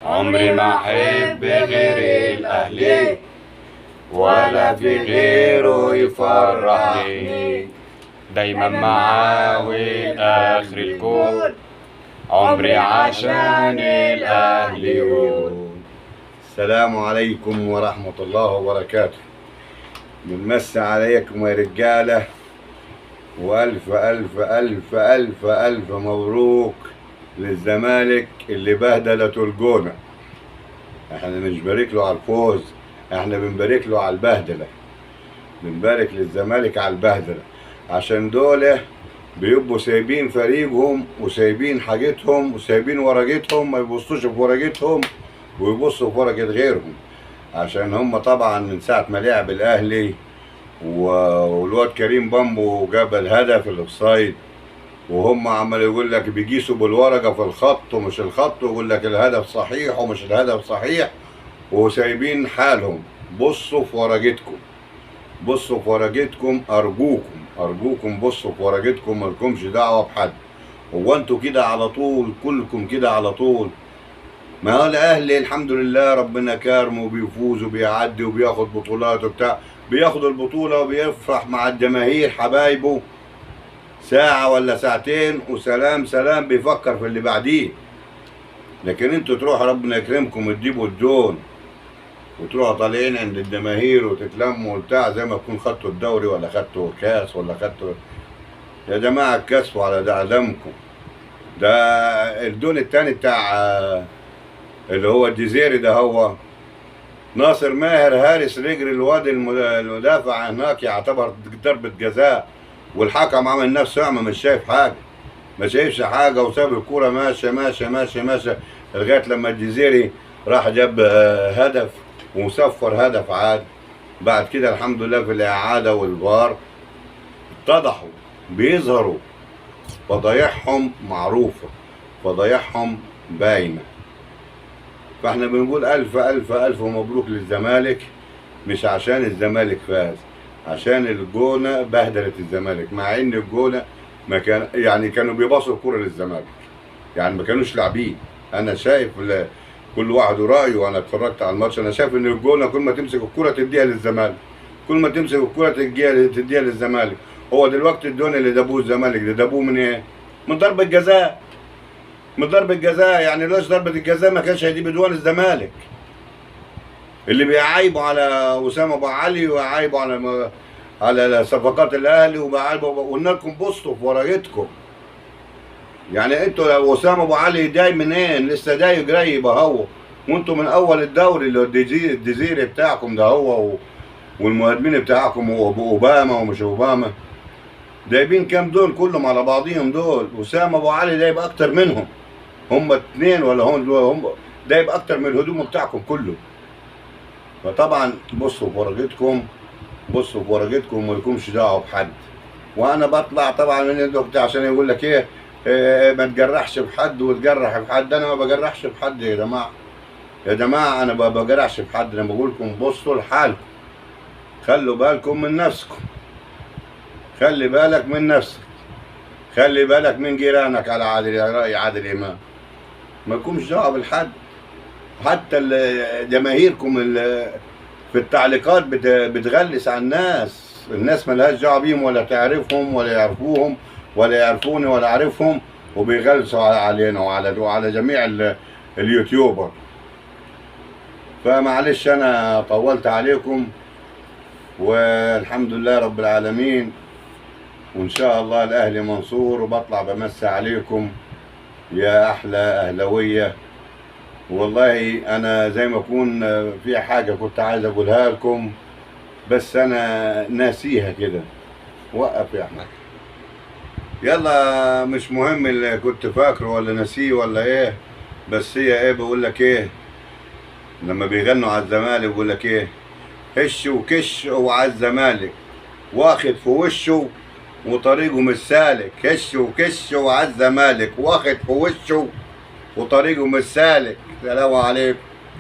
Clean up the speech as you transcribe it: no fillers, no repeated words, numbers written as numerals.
عمري ما أحب غير الأهلي ولا في غيره يفرحني، دايما معاه والآخر الكون، عمري عشان الأهلي يكون. السلام عليكم ورحمة الله وبركاته. بنمسي عليكم يا رجالة، وألف ألف ألف ألف ألف مبروك للزمالك اللي بهدلته الجونة. احنا مش بنبارك له على الفوز، احنا بنبارك له على البهدلة. بنبارك للزمالك على البهدلة، عشان دول بيبقوا سايبين فريقهم وسايبين حاجتهم وسايبين ورقتهم، ما يبصوش في ورقتهم ويبصوا في ورقة غيرهم. عشان هم طبعا من ساعة ما لعب الأهلي والواد كريم بامبو جاب الهدف الاوفسايد، وهم عمالوا يقول لك بيقيسوا بالورقة في الخط ومش الخط، ويقول لك الهدف صحيح ومش الهدف صحيح، وسايبين حالهم. بصوا في ورقتكم، بصوا في ورقتكم، أرجوكم بصوا في ورقتكم، مالكمش دعوة بحد. هو انتوا كده على طول؟ كلكم كده على طول؟ ما هو الأهلي الحمد لله ربنا كارمه وبيفوز وبيعدي وبياخد بطولات وبتاع، بياخد البطولة وبيفرح مع الجماهير حبايبه ساعة ولا ساعتين وسلام سلام، بيفكر في اللي بعديه. لكن انتوا تروحوا ربنا يكرمكم تجيبوا الجون وتروحوا طالعين عند الجماهير وتتلموا وبتاع زي ما تكون خدتوا الدوري ولا خدتوا كاس ولا خدتوا. يا جماعة اتكسفوا على دمكم. ده الجون التاني بتاع اللي هو الجزيري ده، هو ناصر ماهر هارس رجل الواد المدافع هناك، يعتبر ضربة جزاء، والحكم عمل نفسه اعمى مش شايف حاجة، ما شايفش حاجة، وساب الكورة ماشية ماشية ماشية ماشية لغاية لما الجزيري راح جاب هدف وصفر هدف عاد. بعد كده الحمد لله في الإعادة والفار اتضحوا بيظهروا، فضايحهم معروفة، فضايحهم باينة. فاحنا بنقول ألف ألف ألف مبروك للزمالك، مش عشان الزمالك فاز، عشان الجونة بهدلت الزمالك. مع ان الجونة ما كان يعني كانوا بيباصوا الكرة للزمالك، يعني ما كانوش لاعبين. انا شايف كل واحد ورأيه، وانا اتفرجت على الماتش، انا شايف ان الجونة كل ما تمسك الكرة تديها للزمالك، كل ما تمسك الكرة تديها للزمالك. هو دلوقتي الجون اللي دابوه الزمالك ده دابوه من ايه؟ من ضربة جزاء، من ضربة جزاء. يعني لوش ضربة الجزاء ما كانش هيجيب جوان الزمالك. اللي بيعايبوا على وسام ابو علي ويعايبوا على صفقات الاهلي وبيعايبوا، قلنا لكم بصوا في ورقتكم. يعني انتوا لو وسام ابو علي جاي منين؟ لسه جاي قريب اهو، وانتوا من اول الدوري اللي هو الجزيري بتاعكم ده هو والمهاجمين بتاعكم اوباما ومش اوباما جايبين كام دول كلهم على بعضيهم دول. وسام ابو علي جايب اكتر منهم، هم اتنين ولا هم جايب اكتر من الهجوم بتاعكم كله. فطبعا بصوا في ورقتكم، بصوا في ورقتكم، مالكمش دعوه بحد. وانا بطلع طبعا من الدكتور عشان يقول لك ايه ما تجرحش بحد وتجرح بحد. انا ما بجرحش بحد يا جماعه، يا جماعه انا ما بجرحش بحد. انا بقول لكم بصوا لحالكم، خلوا بالكم من نفسكم، خلي بالك من نفسك، خلي بالك من جيرانك على رأي عادل امام. مالكمش دعوه بالحد. حتى جماهيركم في التعليقات بتغلس على الناس ملهاش دعوه بيهم، ولا تعرفهم ولا يعرفوهم ولا يعرفوني ولا اعرفهم، وبيغلسوا علينا وعلى جميع اليوتيوبر. فمعلش انا طولت عليكم، والحمد لله رب العالمين، وان شاء الله الاهلي منصور. وبطلع بمسي عليكم يا احلى اهلاويه. والله انا زي ما اكون في حاجه كنت عايز اقولها لكم، بس انا ناسيها كده. وقف يا احمد، يلا مش مهم اللي كنت فاكره ولا ناسيه ولا ايه. بس هي ايه، بقول لك ايه لما بيغنوا على الزمالك، بقول لك ايه، هش وكش وعلى الزمالك واخد في وشه وطريقه مش سالك. هش وكش وعلى الزمالك واخد في وشه وطريقه مش سالك. السلام عليكم.